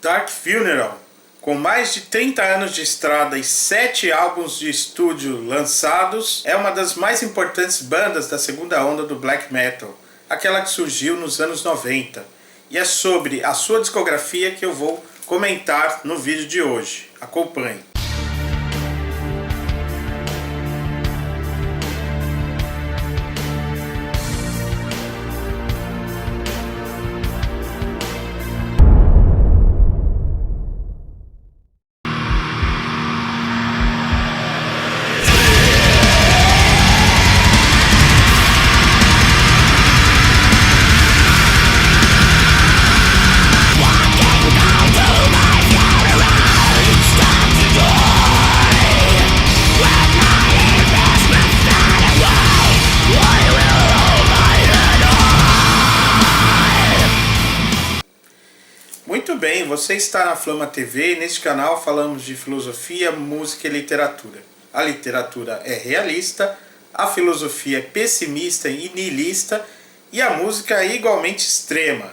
Dark Funeral, com mais de 30 anos de estrada e 7 álbuns de estúdio lançados, é uma das mais importantes bandas da segunda onda do black metal, aquela que surgiu nos anos 90. E é sobre a sua discografia que eu vou comentar no vídeo de hoje. Acompanhe. Muito bem, você está na Flama TV e neste canal falamos de filosofia, música e literatura. A literatura é realista, a filosofia é pessimista e niilista e a música é igualmente extrema.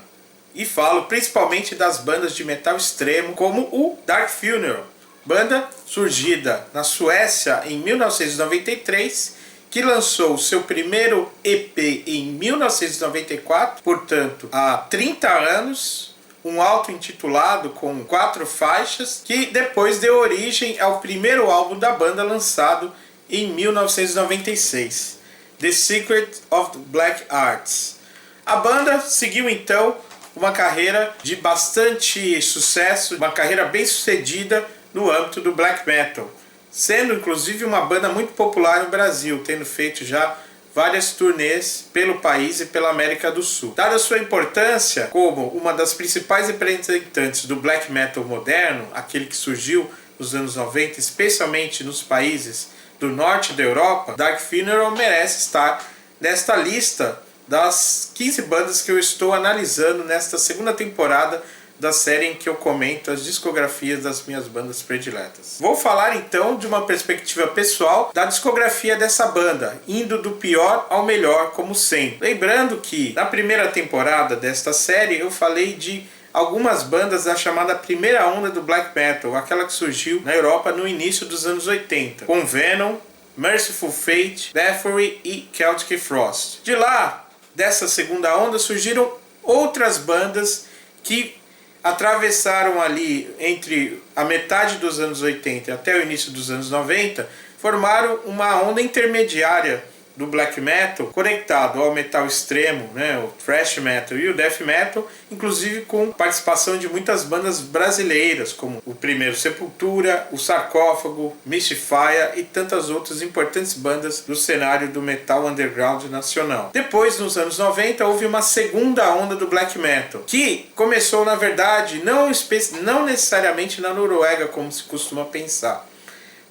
E falo principalmente das bandas de metal extremo como o Dark Funeral, banda surgida na Suécia em 1993, que lançou seu primeiro EP em 1994, portanto há 30 anos, um auto-intitulado com 4 faixas, que depois deu origem ao primeiro álbum da banda lançado em 1996, The Secret of the Black Arts. A banda seguiu então uma carreira de bastante sucesso, uma carreira bem sucedida no âmbito do black metal, sendo inclusive uma banda muito popular no Brasil, tendo feito já várias turnês pelo país e pela América do Sul. Dada sua importância como uma das principais representantes do black metal moderno, aquele que surgiu nos anos 90, especialmente nos países do norte da Europa, Dark Funeral merece estar nesta lista das 15 bandas que eu estou analisando nesta segunda temporada da série em que eu comento as discografias das minhas bandas prediletas. Vou falar então de uma perspectiva pessoal da discografia dessa banda, indo do pior ao melhor como sempre. Lembrando que na primeira temporada desta série eu falei de algumas bandas da chamada primeira onda do black metal, aquela que surgiu na Europa no início dos anos 80, com Venom, Merciful Fate, Bathory e Celtic Frost. De lá, dessa segunda onda, surgiram outras bandas que atravessaram ali entre a metade dos anos 80 até o início dos anos 90, formaram uma onda intermediária do black metal, conectado ao metal extremo, o thrash metal e o death metal, inclusive com participação de muitas bandas brasileiras, como o primeiro Sepultura, o Sarcófago, Mystifier e tantas outras importantes bandas do cenário do metal underground nacional. Depois, nos anos 90, houve uma segunda onda do black metal, que começou, na verdade, não necessariamente na Noruega, como se costuma pensar,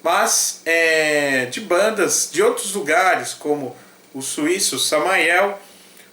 mas de bandas de outros lugares, como os suíços Samael,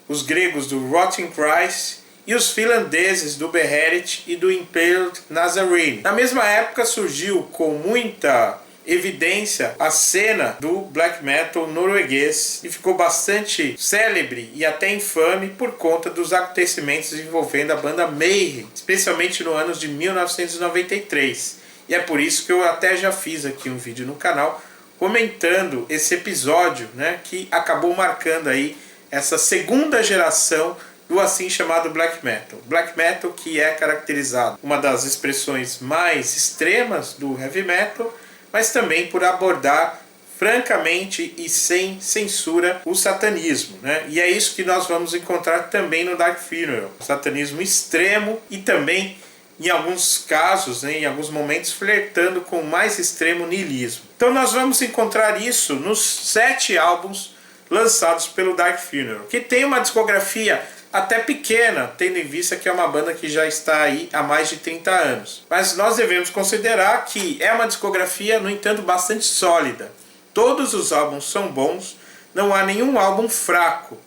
os gregos do Rotting Christ e os finlandeses do Beherit e do Impaled Nazarene. Na mesma época surgiu com muita evidência a cena do black metal norueguês e ficou bastante célebre e até infame por conta dos acontecimentos envolvendo a banda Mayhem, especialmente no ano de 1993. E é por isso que eu até já fiz aqui um vídeo no canal comentando esse episódio, que acabou marcando aí essa segunda geração do assim chamado black metal. Black metal que é caracterizado uma das expressões mais extremas do heavy metal, mas também por abordar francamente e sem censura o satanismo, E é isso que nós vamos encontrar também no Dark Funeral. O satanismo extremo e também, em alguns casos, em alguns momentos, flertando com o mais extremo niilismo. Então nós vamos encontrar isso nos 7 álbuns lançados pelo Dark Funeral, que tem uma discografia até pequena, tendo em vista que é uma banda que já está aí há mais de 30 anos. Mas nós devemos considerar que é uma discografia, no entanto, bastante sólida. Todos os álbuns são bons, não há nenhum álbum fraco,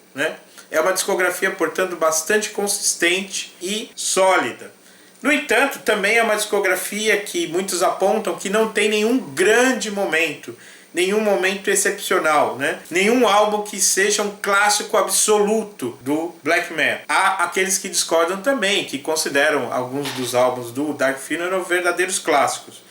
É uma discografia, portanto, bastante consistente e sólida. No entanto, também é uma discografia que muitos apontam que não tem nenhum grande momento, nenhum momento excepcional, né? Nenhum álbum que seja um clássico absoluto do black metal. Há aqueles que discordam também, que consideram alguns dos álbuns do Dark Funeral verdadeiros clássicos.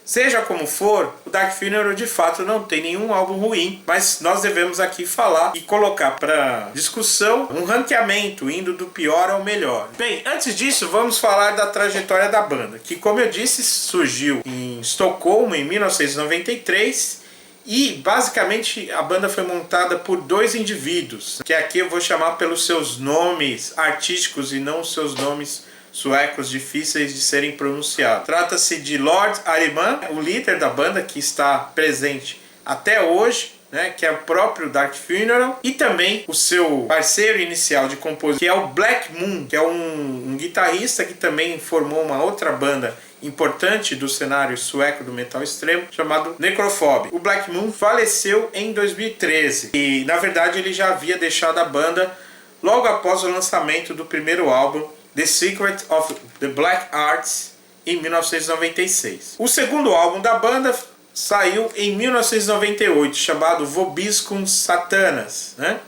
Seja como for, o Dark Funeral de fato não tem nenhum álbum ruim, mas nós devemos aqui falar e colocar para discussão um ranqueamento indo do pior ao melhor. Bem, antes disso vamos falar da trajetória da banda, que como eu disse surgiu em Estocolmo em 1993 e basicamente a banda foi montada por dois indivíduos, que aqui eu vou chamar pelos seus nomes artísticos e não os seus nomes suecos difíceis de serem pronunciados. Trata-se de Lord Ahriman, o líder da banda que está presente até hoje, né, que é o próprio Dark Funeral, e também o seu parceiro inicial de composição, que é o Black Moon, que é um guitarrista que também formou uma outra banda importante do cenário sueco do metal extremo, chamado Necrophobic. O Black Moon faleceu em 2013 e, na verdade, ele já havia deixado a banda logo após o lançamento do primeiro álbum, The Secret of the Black Arts, em 1996. O segundo álbum da banda saiu em 1998, chamado Vobiscum Satanas, né?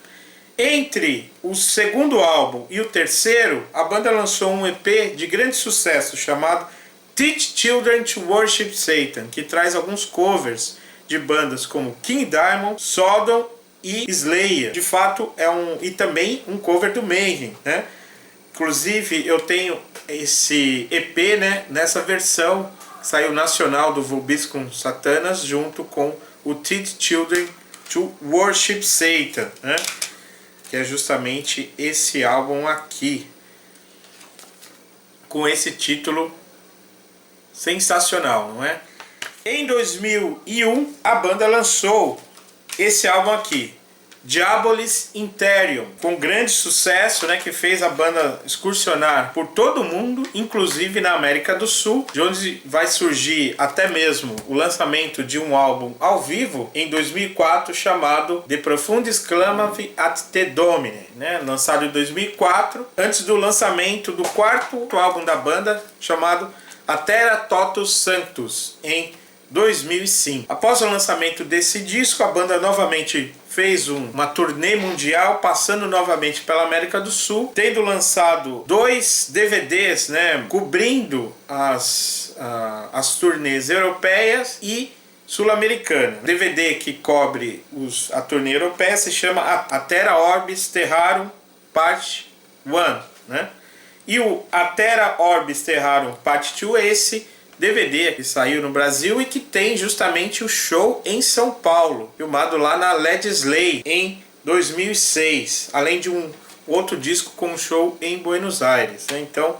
Entre o segundo álbum e o terceiro, a banda lançou um EP de grande sucesso chamado Teach Children to Worship Satan, que traz alguns covers de bandas como King Diamond, Sodom e Slayer. De fato, e também um cover do Mayhem, né? Inclusive, eu tenho esse EP, né, nessa versão que saiu nacional do Vobiscum Satanas, junto com o Teach Children to Worship Satan, né, que é justamente esse álbum aqui, com esse título sensacional, não é? Em 2001, a banda lançou esse álbum aqui, Diabolis Interium, com grande sucesso, né, que fez a banda excursionar por todo o mundo, inclusive na América do Sul, de onde vai surgir até mesmo o lançamento de um álbum ao vivo em 2004 chamado De Profundis Clamavi at te Domine, né, lançado em 2004, antes do lançamento do quarto álbum da banda chamado Atera Totus Sanctus, em 2005. Após o lançamento desse disco, a banda novamente fez uma turnê mundial, passando novamente pela América do Sul, tendo lançado 2 DVDs, né, cobrindo as turnês europeias e sul-americana. O DVD que cobre a turnê europeia se chama Atera Orbis Terrarum Part 1, né? E o Atera Orbis Terrarum Part 2 é esse DVD que saiu no Brasil e que tem justamente o show em São Paulo, filmado lá na Legislay em 2006, além de um outro disco com um show em Buenos Aires, né? Então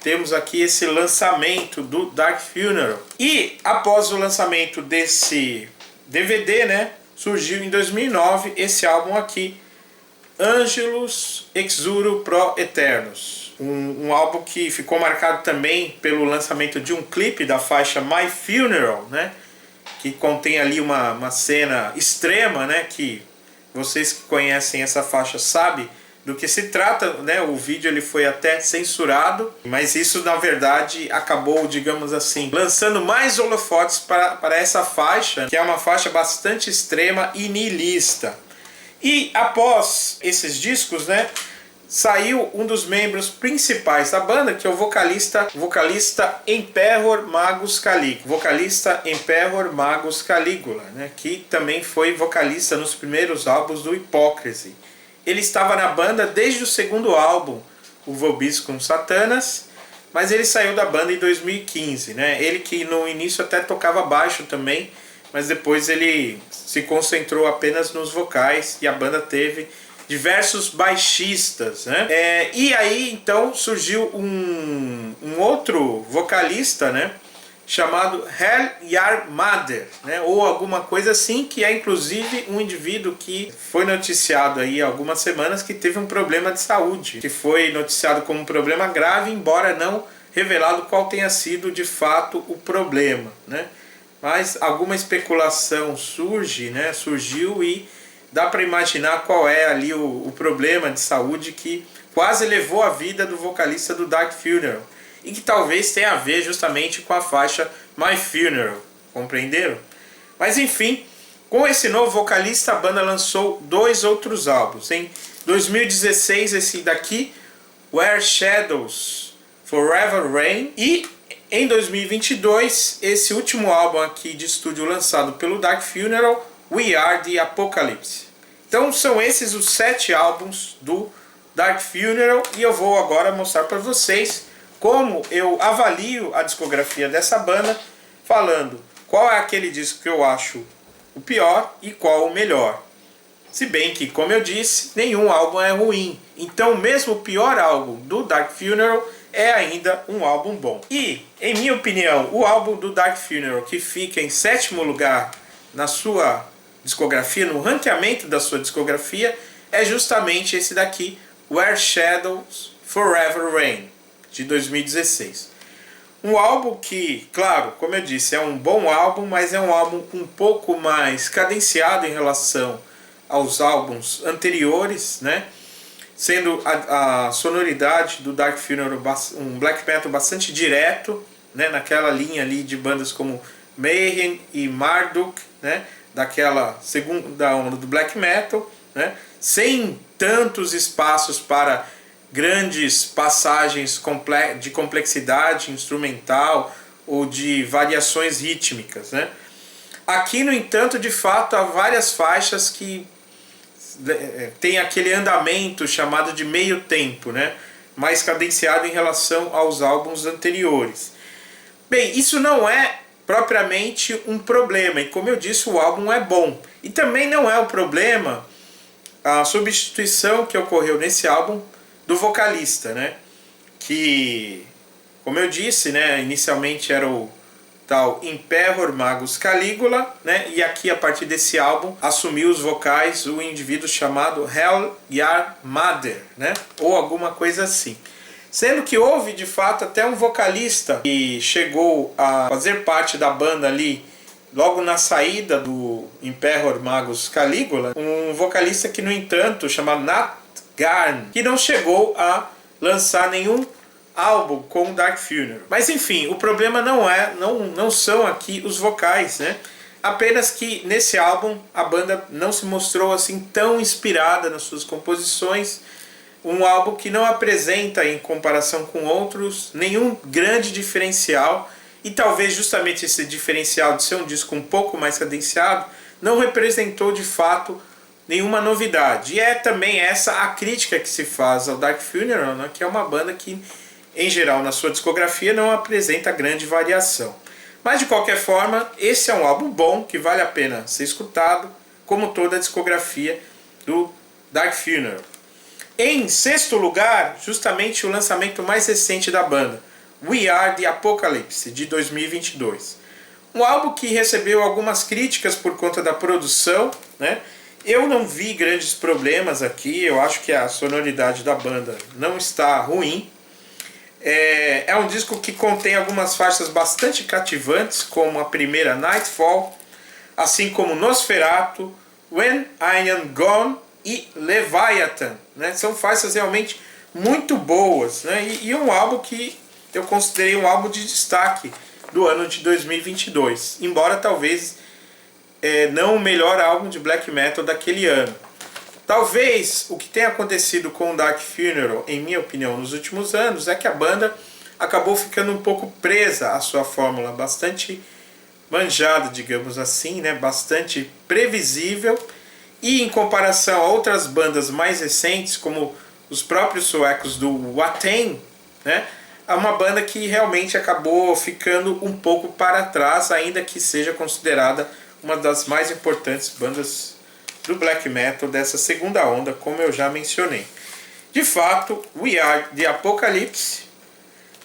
temos aqui esse lançamento do Dark Funeral. E após o lançamento desse DVD, né, surgiu em 2009 esse álbum aqui, Angelus Exuro Pro Eternus. Um álbum que ficou marcado também pelo lançamento de um clipe da faixa My Funeral, né? Que contém ali uma cena extrema, né? Que vocês que conhecem essa faixa sabem do que se trata, né? O vídeo ele foi até censurado, mas isso na verdade acabou, digamos assim, lançando mais holofotes para essa faixa, que é uma faixa bastante extrema e niilista. E após esses discos, né, saiu um dos membros principais da banda, que é o vocalista Emperor Magus Caligula, né, que também foi vocalista nos primeiros álbuns do Hypocrisy. Ele estava na banda desde o segundo álbum, o Vobiscum Satanas, mas ele saiu da banda em 2015, né? Ele que no início até tocava baixo também, mas depois ele se concentrou apenas nos vocais e a banda teve diversos baixistas, né? E aí então surgiu um outro vocalista, né, chamado Hel Yarmader, né, ou alguma coisa assim, que é inclusive um indivíduo que foi noticiado aí há algumas semanas que teve um problema de saúde, que foi noticiado como um problema grave, embora não revelado qual tenha sido de fato o problema, né? Mas alguma especulação surgiu e dá para imaginar qual é ali o problema de saúde que quase levou a vida do vocalista do Dark Funeral e que talvez tenha a ver justamente com a faixa My Funeral, compreenderam? Mas enfim, Com esse novo vocalista, a banda lançou 2 outros álbuns. Em 2016, esse daqui, Where Shadows Forever Reign, e em 2022, esse último álbum aqui de estúdio lançado pelo Dark Funeral, We Are The Apocalypse. Então são esses os 7 álbuns do Dark Funeral, e eu vou agora mostrar para vocês como eu avalio a discografia dessa banda, falando qual é aquele disco que eu acho o pior e qual o melhor. Se bem que, como eu disse, nenhum álbum é ruim. Então mesmo o pior álbum do Dark Funeral é ainda um álbum bom. E, em minha opinião, o álbum do Dark Funeral que fica em 7º lugar na sua discografia, no ranqueamento da sua discografia, é justamente esse daqui, Where Shadows Forever Reign, de 2016. Um álbum que, claro, como eu disse, é um bom álbum, mas é um álbum um pouco mais cadenciado em relação aos álbuns anteriores, né? Sendo a sonoridade do Dark Funeral um black metal bastante direto, né? Naquela linha ali de bandas como Mayhem e Marduk, né? Daquela segunda onda do black metal, né? Sem tantos espaços para grandes passagens de complexidade instrumental ou de variações rítmicas, né? Aqui, no entanto, de fato, há várias faixas que tem aquele andamento chamado de meio tempo, né? Mais cadenciado em relação aos álbuns anteriores. Bem, isso não é propriamente um problema, e como eu disse, o álbum é bom. E também não é um problema a substituição que ocorreu nesse álbum do vocalista, né? Que, como eu disse, né, inicialmente era o tal Imperor Magus Caligula, né? E aqui, a partir desse álbum, assumiu os vocais o indivíduo chamado Hell Yar Mother, né? Ou alguma coisa assim. Sendo que houve, de fato, até um vocalista que chegou a fazer parte da banda ali logo na saída do Imperor Magus Caligula, um vocalista que, no entanto, chamado Nat Garn, que não chegou a lançar nenhum álbum com o Dark Funeral. Mas enfim, o problema não são aqui os vocais, né? Apenas que nesse álbum a banda não se mostrou assim tão inspirada nas suas composições. Um álbum que não apresenta, em comparação com outros, nenhum grande diferencial, e talvez justamente esse diferencial de ser um disco um pouco mais cadenciado não representou de fato nenhuma novidade. E é também essa a crítica que se faz ao Dark Funeral, né? Que é uma banda que, em geral, na sua discografia não apresenta grande variação. Mas de qualquer forma, esse é um álbum bom que vale a pena ser escutado, como toda a discografia do Dark Funeral. Em 6º lugar, justamente o lançamento mais recente da banda, We Are The Apocalypse, de 2022. Um álbum que recebeu algumas críticas por conta da produção, né? Eu não vi grandes problemas aqui, eu acho que a sonoridade da banda não está ruim. É um disco que contém algumas faixas bastante cativantes, como a primeira, Nightfall, assim como Nosferatu, When I Am Gone e Leviathan, né? São faixas realmente muito boas, né? E um álbum que eu considerei um álbum de destaque do ano de 2022, embora talvez não o melhor álbum de black metal daquele ano. Talvez o que tenha acontecido com o Dark Funeral, em minha opinião, nos últimos anos, é que a banda acabou ficando um pouco presa à sua fórmula, bastante manjada, digamos assim, né? Bastante previsível, e em comparação a outras bandas mais recentes, como os próprios suecos do Watain, né? É uma banda que realmente acabou ficando um pouco para trás, ainda que seja considerada uma das mais importantes bandas do black metal dessa segunda onda, como eu já mencionei. De fato, We Are The Apocalypse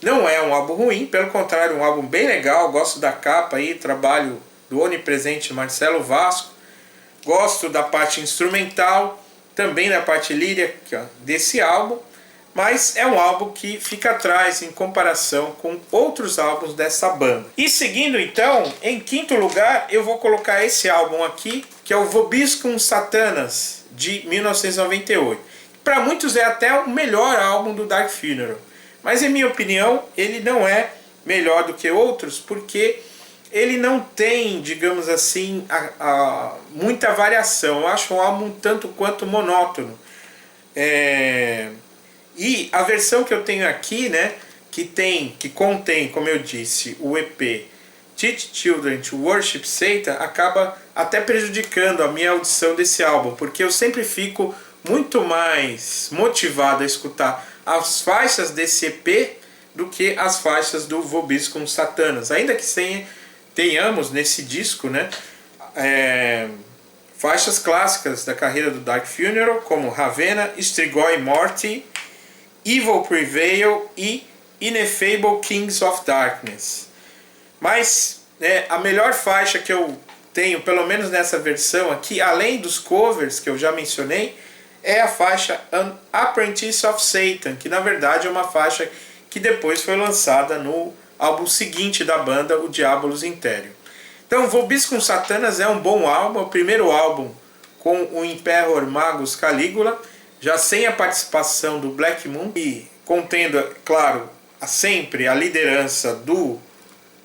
não é um álbum ruim, pelo contrário, um álbum bem legal. Gosto da capa aí, trabalho do onipresente Marcelo Vasco. Gosto da parte instrumental, também da parte lírica desse álbum, mas é um álbum que fica atrás em comparação com outros álbuns dessa banda. E seguindo então, em 5º lugar, eu vou colocar esse álbum aqui, que é o Vobiscum Satanas, de 1998. Para muitos é até o melhor álbum do Dark Funeral, mas em minha opinião ele não é melhor do que outros, porque ele não tem, digamos assim, muita variação. Eu acho um álbum tanto quanto monótono. E a versão que eu tenho aqui, né, que contém, como eu disse, o EP Teach Children to Worship Satan, acaba até prejudicando a minha audição desse álbum, porque eu sempre fico muito mais motivado a escutar as faixas desse EP do que as faixas do Vobiscum Satanas. Ainda que tenhamos nesse disco, né, faixas clássicas da carreira do Dark Funeral, como Ravenna, Strigoi Morty, Evil Prevail e Ineffable Kings of Darkness. Mas a melhor faixa que eu tenho, pelo menos nessa versão aqui, além dos covers que eu já mencionei, é a faixa An Apprentice of Satan, que na verdade é uma faixa que depois foi lançada no álbum seguinte da banda, o Diabolus Interior. Então, Vobiscum Satanas é um bom álbum, é o primeiro álbum com o Imperor Magus Caligula, já sem a participação do Black Moon, e contendo, claro, sempre a liderança do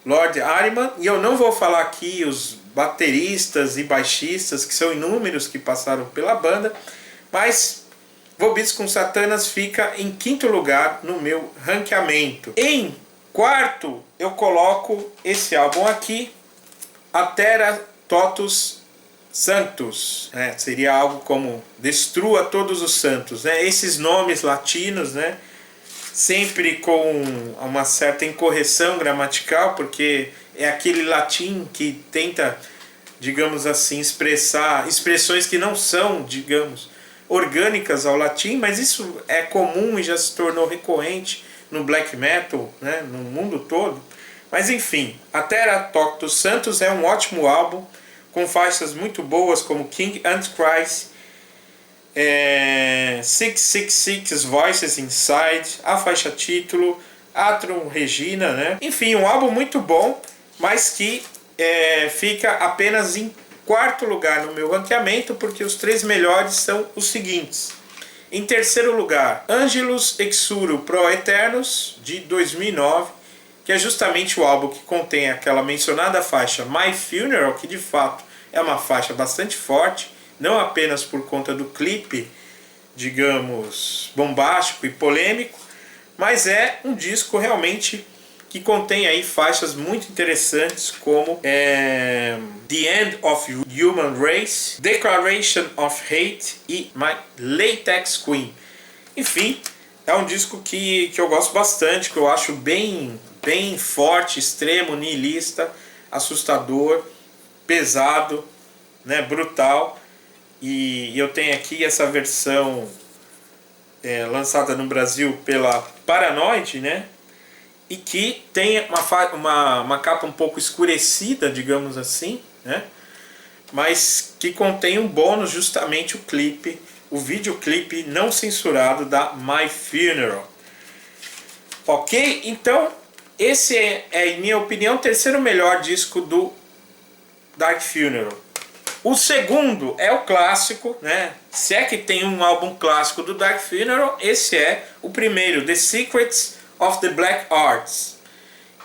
Lord Ahriman. E eu não vou falar aqui os bateristas e baixistas, que são inúmeros que passaram pela banda, mas Vobiscum Satanas fica em quinto lugar no meu ranqueamento. Em quarto, eu coloco esse álbum aqui, Atera Totus Santos. Seria algo como Destrua Todos os Santos. Esses nomes latinos, sempre com uma certa incorreção gramatical, porque é aquele latim que tenta, digamos assim, expressar expressões que não são, digamos, orgânicas ao latim, mas isso é comum e já se tornou recorrente no black metal, no mundo todo. Mas enfim, Atera Totus Santos é um ótimo álbum, com faixas muito boas como King Antichrist, 666 Voices Inside, a faixa título, Atrum Regina, Enfim, um álbum muito bom, mas que fica apenas em quarto lugar no meu ranqueamento, porque os três melhores são os seguintes. Em terceiro lugar, Angelus Exuro Pro Eternus, de 2009, que é justamente o álbum que contém aquela mencionada faixa My Funeral, que de fato é uma faixa bastante forte, não apenas por conta do clipe, digamos, bombástico e polêmico, mas é um disco realmente que contém aí faixas muito interessantes como The End of Human Race, Declaration of Hate e My Latex Queen. Enfim, é um disco que eu gosto bastante, que eu acho bem forte, extremo, nihilista, assustador, pesado, brutal. E eu tenho aqui essa versão lançada no Brasil pela Paranoid, e que tem uma capa um pouco escurecida, digamos assim, mas que contém um bônus, justamente o videoclipe não censurado da My Funeral. Ok? Então, esse é, em minha opinião, o terceiro melhor disco do Dark Funeral. O segundo é o clássico, Se é que tem um álbum clássico do Dark Funeral, esse é o primeiro, The Secrets of the Black Arts.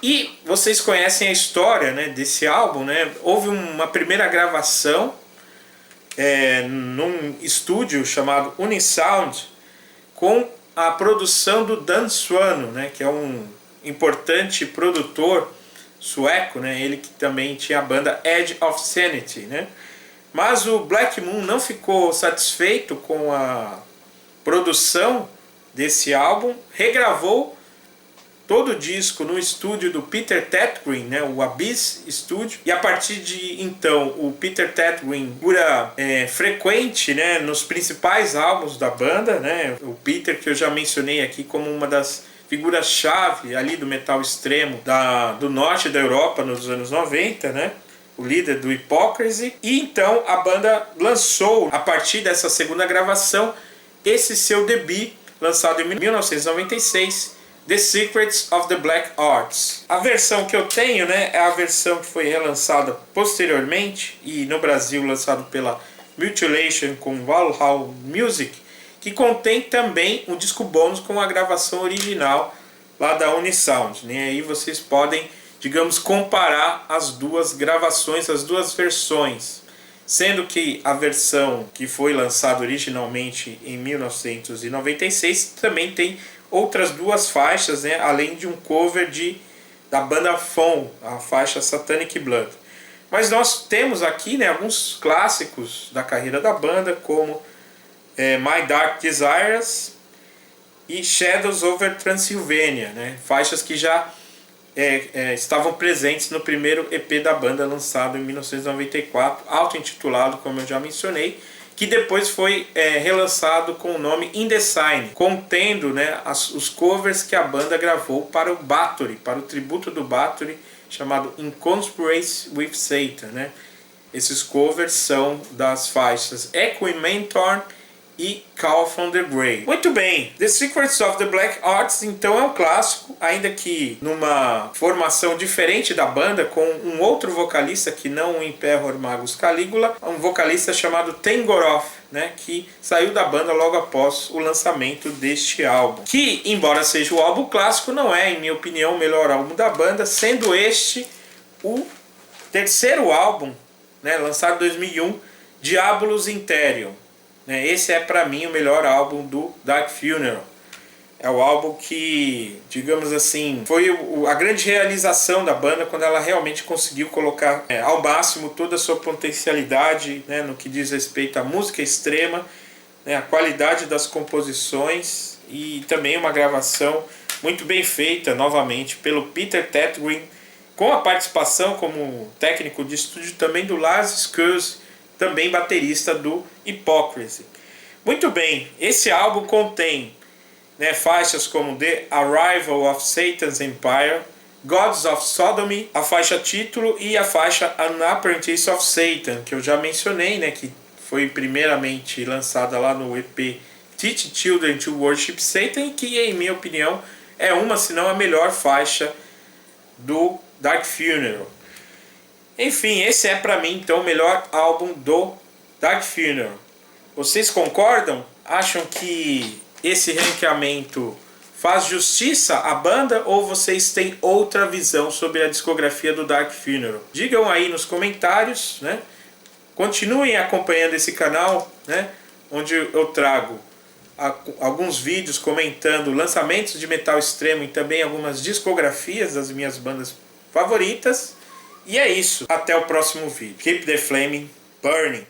E vocês conhecem a história, desse álbum, Houve uma primeira gravação num estúdio chamado Unisound, com a produção do Dan Swano, que é um importante produtor sueco, ele que também tinha a banda Edge of Sanity, Mas o Black Moon não ficou satisfeito com a produção desse álbum, regravou todo o disco no estúdio do Peter Tägtgren, o Abyss Studio, e a partir de então o Peter Tägtgren figura frequente, nos principais álbuns da banda, o Peter, que eu já mencionei aqui como uma das figuras-chave ali do metal extremo do norte da Europa nos anos 90, o líder do Hypocrisy. E então a banda lançou, a partir dessa segunda gravação, esse seu debut, lançado em 1996, The Secrets of the Black Arts. A versão que eu tenho, é a versão que foi relançada posteriormente e no Brasil lançado pela Mutilation com Valhalla Music, que contém também um disco bônus com a gravação original lá da Unisound. E aí vocês podem digamos, comparar as duas gravações, as duas versões. Sendo que a versão que foi lançada originalmente em 1996 também tem outras duas faixas, né, além de um cover da banda Fon, a faixa Satanic Blood. Mas nós temos aqui, né, alguns clássicos da carreira da banda, como My Dark Desires e Shadows Over Transylvania, né, faixas que já estavam presentes no primeiro EP da banda, lançado em 1994, auto-intitulado, como eu já mencionei, que depois foi relançado com o nome In The Sign, contendo, né, os covers que a banda gravou para o Bathory, para o tributo do Bathory, chamado In Conspiracy With Satan, né? Esses covers são das faixas Echoing Mentor e Call From The Grave. Muito bem, The Secrets of the Black Arts então é um clássico, ainda que numa formação diferente da banda, com um outro vocalista que não o Emperor Magus Caligula, um vocalista chamado Tengoroth, né, que saiu da banda logo após o lançamento deste álbum, que, embora seja o álbum clássico, não é, em minha opinião, o melhor álbum da banda, sendo este o terceiro álbum, né, lançado em 2001, Diabolus Interior. Esse é para mim o melhor álbum do Dark Funeral. É o álbum que, digamos assim, foi a grande realização da banda, quando ela realmente conseguiu colocar ao máximo toda a sua potencialidade, né, no que diz respeito à música extrema, né, a qualidade das composições e também uma gravação muito bem feita novamente pelo Peter Tägtgren, com a participação como técnico de estúdio também do Lars Skurs, também baterista do Hypocrisy. Muito bem, esse álbum contém, né, faixas como The Arrival of Satan's Empire, Gods of Sodomy, a faixa título, e a faixa An Apprentice of Satan, que eu já mencionei, né, que foi primeiramente lançada lá no EP Teach Children to Worship Satan, e que, em minha opinião, é uma, se não a melhor faixa do Dark Funeral. Enfim, esse é para mim então o melhor álbum do Dark Funeral. Vocês concordam? Acham que esse ranqueamento faz justiça à banda, ou vocês têm outra visão sobre a discografia do Dark Funeral? Digam aí nos comentários, né? Continuem acompanhando esse canal, né, onde eu trago alguns vídeos comentando lançamentos de metal extremo e também algumas discografias das minhas bandas favoritas. E é isso. Até o próximo vídeo. Keep the flame burning.